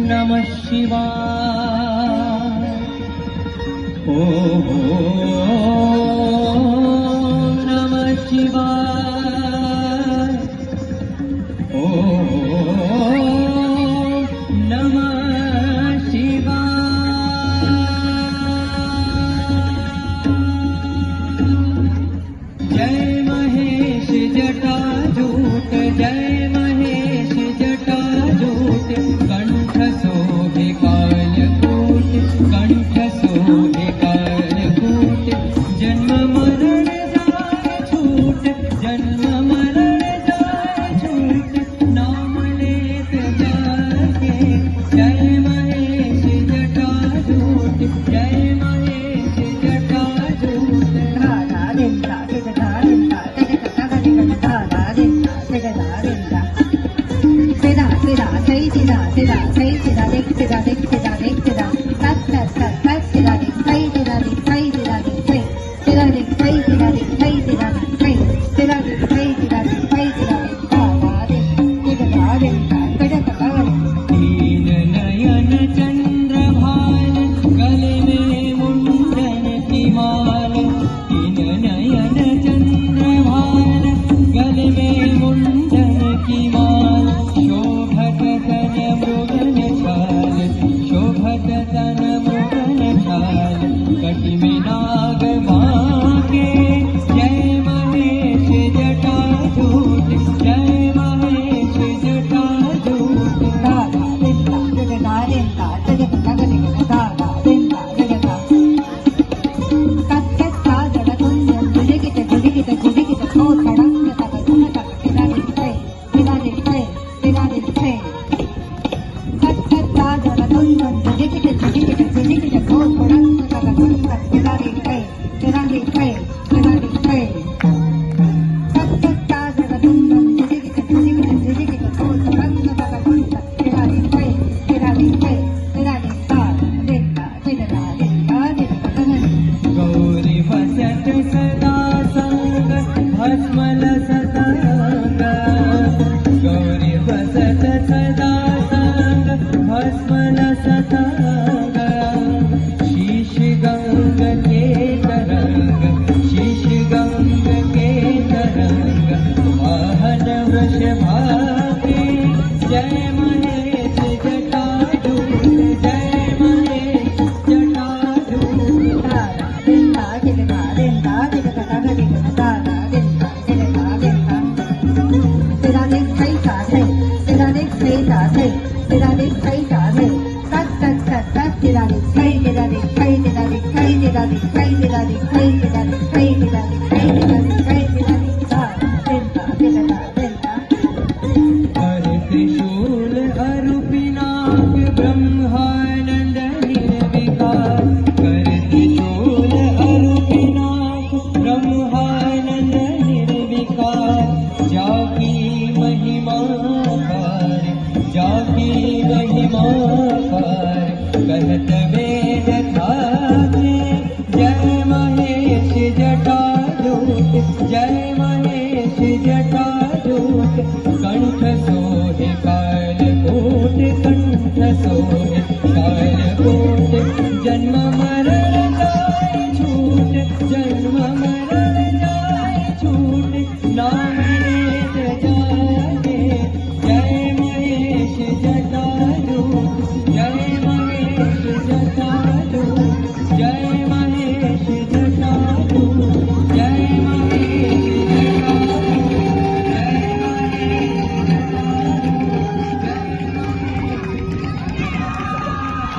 नमः शिवाय। नमः शिवाय। नमः शिवाय। जय महेश जटाजूट, जय महेश जटाजूट, कंठ शोभे कालकूट, कंठ शोभे कालकूट, जन्म मरण जाय छूट, जन्म मरण जाय छूट, नाम लेत जाके। जय महेश जटाजूट, जय महेश जटाजूट। दीन नयन चंद्रभान, गले में मुंडन की माल। दीन नयन चंद्रभान, गले में मुंडन की माल। शोभत तन मृगन छाल, शोभत तन मृगन छाल, कटि में नाग माके। जय महेश जटाजूट, जय महेश जटाजूट। गौरी वसत सदा संग, भस्मल सतांग। गौरी वसत सदा संग, भस्मल सतांग। शीश गंग के तरंग, शीश गंग के तरंग, वाहन वृषभागे। जय महेश जटाजूट, जय महेश जटाजूट। कर त्रिशूल अरु पिनाक, ब्रह्मानंद निर्विकार। कर त्रिशूल अरु पिनाक, ब्रह्मानंद निर्विकार। जाकी महिमा पार, जाकी महिमा पार, कहत वेद थाके। जय महेश जटाजूट, जय महेश जटाजूट, कंठ सोहे कालकूट, कंठ सोहे कालकूट, जन्म मरण जाय छूट, जन्म